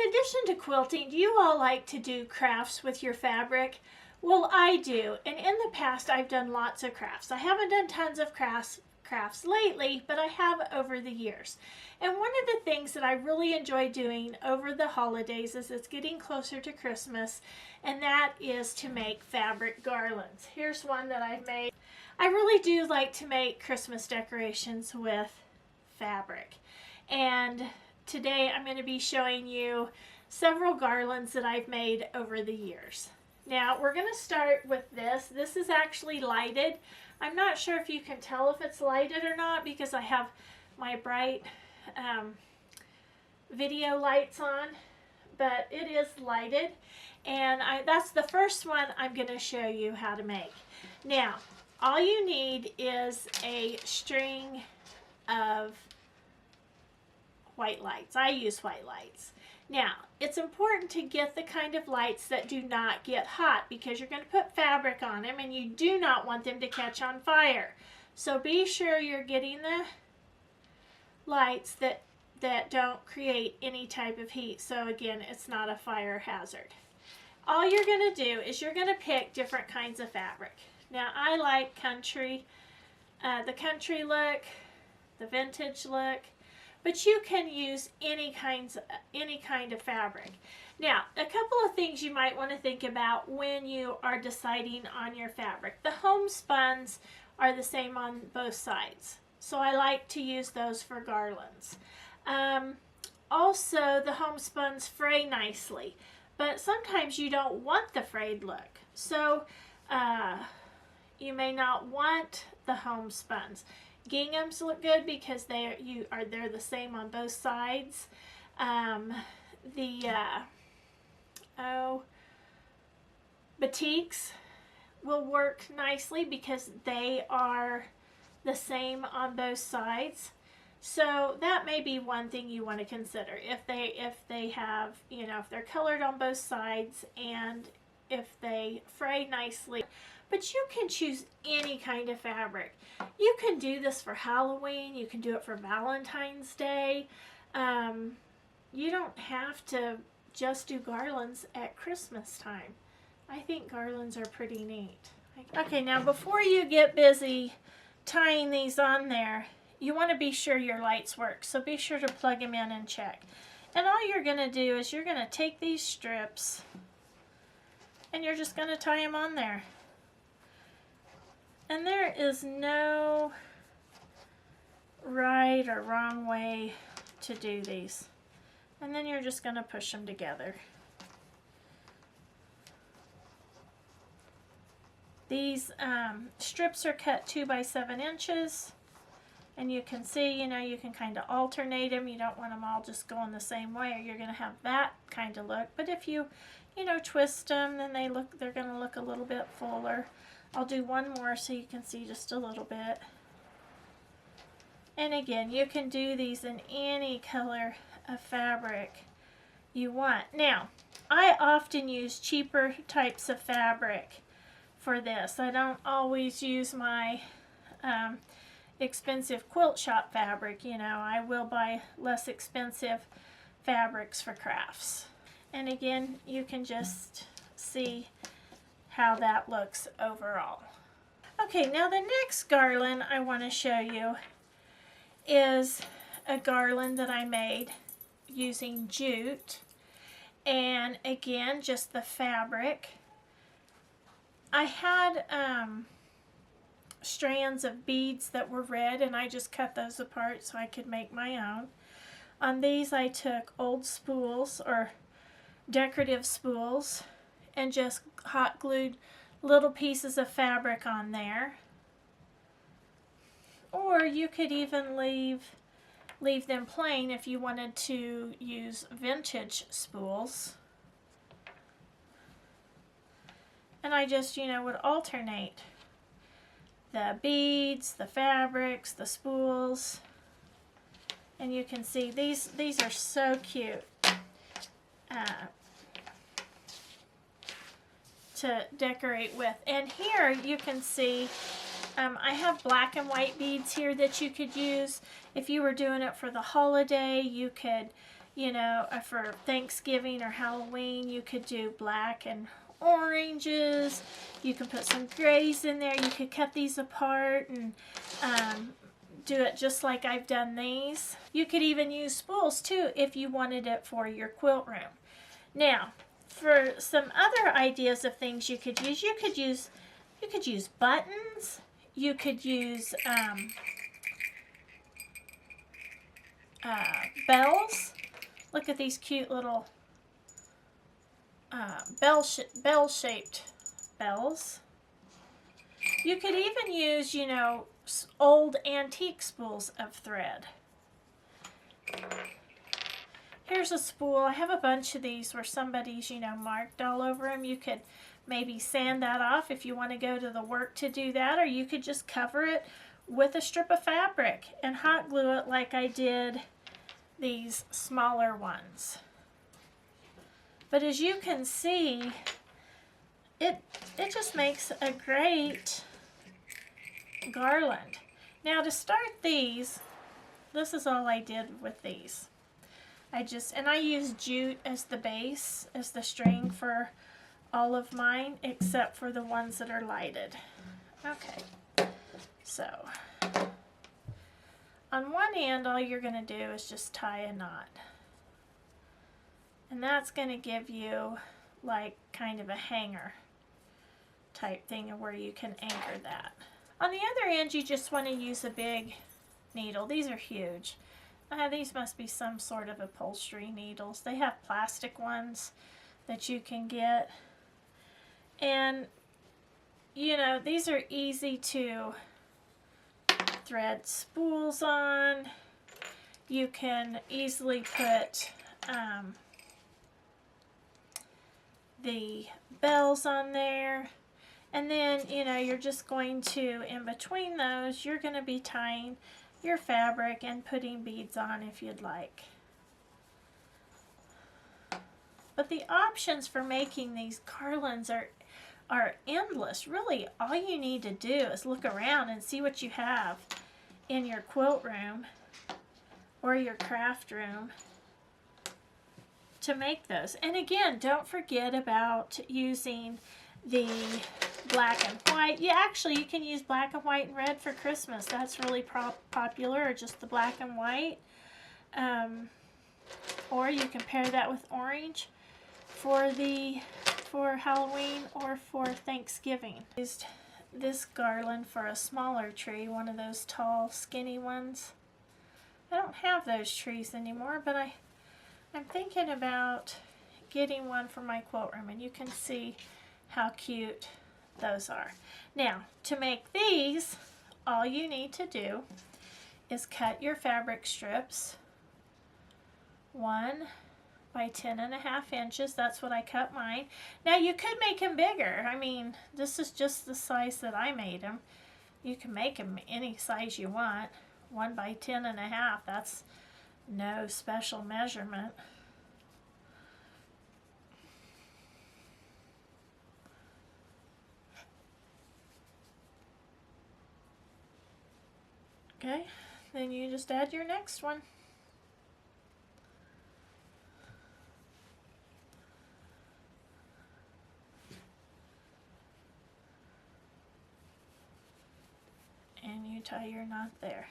addition to quilting, do you all like to do crafts with your fabric? Well, I do, and in the past I've done lots of crafts. I haven't done tons of crafts lately, but I have over the years. And one of the things that I really enjoy doing over the holidays as it's getting closer to Christmas, and that is to make fabric garlands. Here's one that I've made. I really do like to make Christmas decorations with fabric. And today I'm going to be showing you several garlands that I've made over the years. Now we're going to start with this. This is actually lighted. I'm not sure if you can tell if it's lighted or not because I have my bright video lights on, but it is lighted, and that's the first one I'm going to show you how to make. Now all you need is a string of white lights. I use white lights. Now, it's important to get the kind of lights that do not get hot because you're going to put fabric on them and you do not want them to catch on fire. So be sure you're getting the lights that don't create any type of heat. So again, it's not a fire hazard. All you're going to do is you're going to pick different kinds of fabric. Now, I like the country look, the vintage look, but you can use any kind of fabric. Now, a couple of things you might want to think about when you are deciding on your fabric. The homespuns are the same on both sides, so I like to use those for garlands. Also, the homespuns fray nicely, but sometimes you don't want the frayed look, so you may not want the homespuns. Ginghams look good because they're the same on both sides. Batiks will work nicely because they are the same on both sides. So that may be one thing you want to consider if they have, if they're colored on both sides and if they fray nicely. But you can choose any kind of fabric. You can do this for Halloween. You can do it for Valentine's Day. You don't have to just do garlands at Christmas time. I think garlands are pretty neat. Okay, now before you get busy tying these on there, you want to be sure your lights work. So be sure to plug them in and check. And all you're going to do is you're going to take these strips and you're just going to tie them on there. And there is no right or wrong way to do these. And then you're just going to push them together. These strips are cut 2 by 7 inches. And you can see, you can kind of alternate them. You don't want them all just going the same way or you're going to have that kind of look. But if you, twist them, then they're going to look a little bit fuller. I'll do one more so you can see just a little bit. And again, you can do these in any color of fabric you want. Now, I often use cheaper types of fabric for this. I don't always use my expensive quilt shop fabric. I will buy less expensive fabrics for crafts. And again, you can just see how that looks overall. Okay, now the next garland I want to show you is a garland that I made using jute, and again, just the fabric. I had strands of beads that were red, and I just cut those apart so I could make my own. On these I took old spools or decorative spools and just hot glued little pieces of fabric on there. Or you could even leave them plain if you wanted to use vintage spools. And I just, would alternate the beads, the fabrics, the spools. And you can see these are so cute. To decorate with. And here you can see I have black and white beads here that you could use. If you were doing it for the holiday, you could you know, for Thanksgiving or Halloween, you could do black and oranges. You can put some grays in there. You could cut these apart and do it just like I've done these. You could even use spools too if you wanted it for your quilt room. Now, for some other ideas of things you could use buttons. You could use bells. Look at these cute little bell-shaped bells. You could even use, you know, old antique spools of thread. Here's a spool. I have a bunch of these where somebody's, you know, marked all over them. You could maybe sand that off if you want to go to the work to do that, or you could just cover it with a strip of fabric and hot glue it like I did these smaller ones. But as you can see, it just makes a great garland. Now to start these, this is all I did with these. I use jute as the base, as the string for all of mine, except for the ones that are lighted. Okay, so on one end, all you're going to do is just tie a knot. And that's going to give you like kind of a hanger type thing where you can anchor that. On the other end, you just want to use a big needle. These are huge. These must be some sort of upholstery needles. They have plastic ones that you can get. And, you know, these are easy to thread spools on. You can easily put the bells on there. And then, you know, you're just going to, in between those, you're going to be tying your fabric and putting beads on if you'd like. But the options for making these garlands are endless. Really, all you need to do is look around and see what you have in your quilt room or your craft room to make those. And again, don't forget about using the black and white. Yeah, actually, you can use black and white and red for Christmas. That's really popular, or just the black and white. Or you can pair that with orange for Halloween or for Thanksgiving. I used this garland for a smaller tree, one of those tall, skinny ones. I don't have those trees anymore, but I'm thinking about getting one for my quilt room, and you can see how cute those are. Now, to make these, all you need to do is cut your fabric strips 1 by 10.5 inches. That's what I cut mine. Now, you could make them bigger. I mean, this is just the size that I made them. You can make them any size you want. 1 by 10.5, that's no special measurement. Okay, then you just add your next one. And you tie your knot there.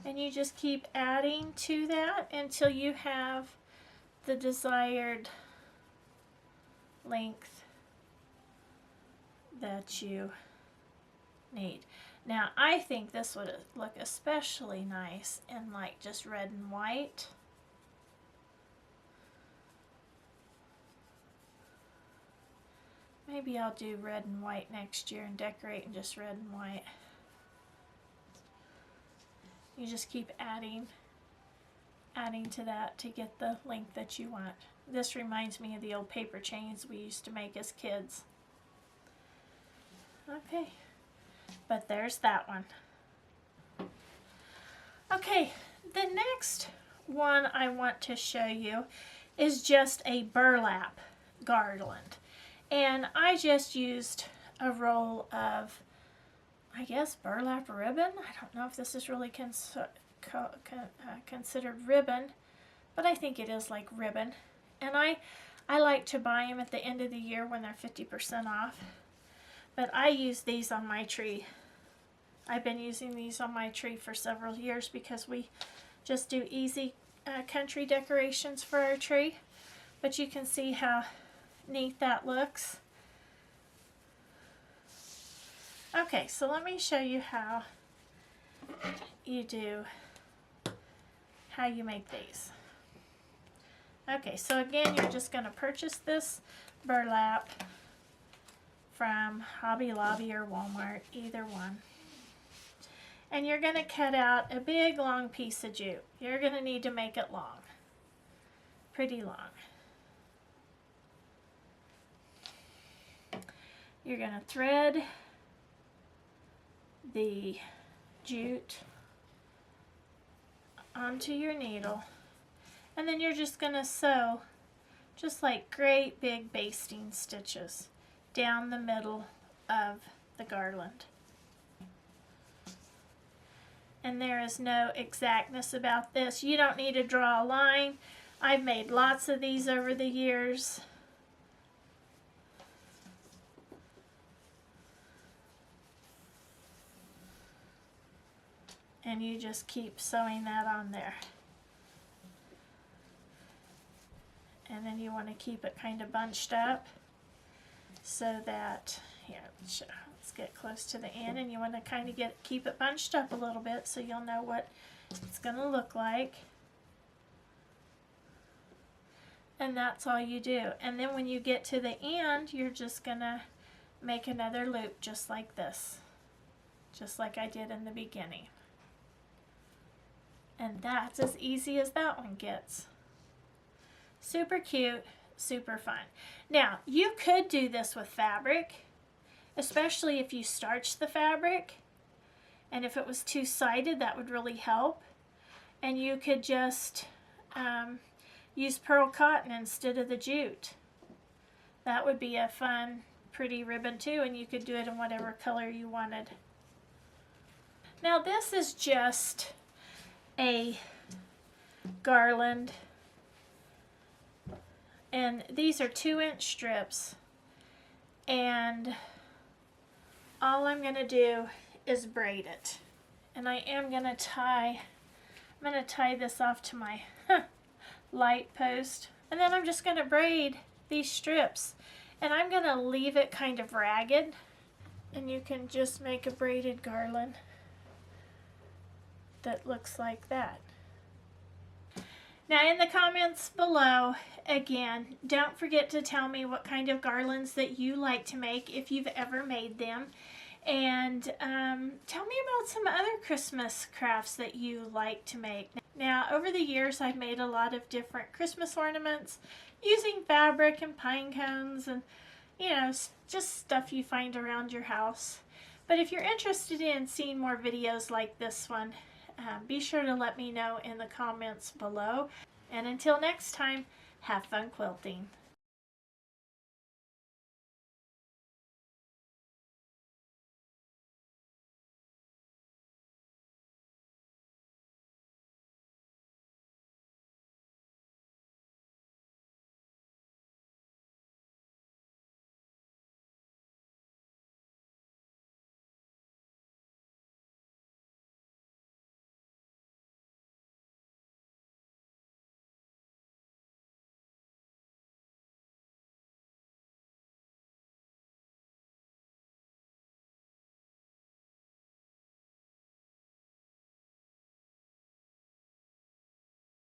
And you just keep adding to that until you have the desired length that you need. Now, I think this would look especially nice in like just red and white. Maybe I'll do red and white next year and decorate in just red and white. You just keep adding to that to get the length that you want. This reminds me of the old paper chains we used to make as kids. Okay, but there's that one. Okay, the next one I want to show you is just a burlap garland. And I just used a roll of, I guess, burlap ribbon. I don't know if this is really considered ribbon, but I think it is like ribbon. And I like to buy them at the end of the year when they're 50% off. But I use these on my tree. I've been using these on my tree for several years because we just do easy country decorations for our tree. But you can see how neat that looks. Okay, so let me show you how you make these. Okay, so again, you're just going to purchase this burlap from Hobby Lobby or Walmart, either one. And you're going to cut out a big long piece of jute. You're going to need to make it long, pretty long. You're going to thread the jute onto your needle, and then you're just going to sew just like great big basting stitches down the middle of the garland. And there is no exactness about this. You don't need to draw a line. I've made lots of these over the years. And you just keep sewing that on there. And then you want to keep it kind of bunched up so that, here, let's get close to the end, and you want to kind of keep it bunched up a little bit so you'll know what it's going to look like. And that's all you do. And then when you get to the end, you're just going to make another loop just like this, just like I did in the beginning. And that's as easy as that one gets. Super cute, super fun. Now, you could do this with fabric, especially if you starch the fabric. And if it was two-sided, that would really help. And you could just use pearl cotton instead of the jute. That would be a fun, pretty ribbon too, and you could do it in whatever color you wanted. Now this is just a garland, and these are 2-inch strips, and all I'm going to do is braid it. And I am going to tie this off to my light post, and then I'm just going to braid these strips, and I'm going to leave it kind of ragged, and you can just make a braided garland that looks like that. Now in the comments below, again, don't forget to tell me what kind of garlands that you like to make if you've ever made them. And tell me about some other Christmas crafts that you like to make. Now, over the years, I've made a lot of different Christmas ornaments using fabric and pine cones and, you know, just stuff you find around your house. But if you're interested in seeing more videos like this one, be sure to let me know in the comments below. And until next time, have fun quilting.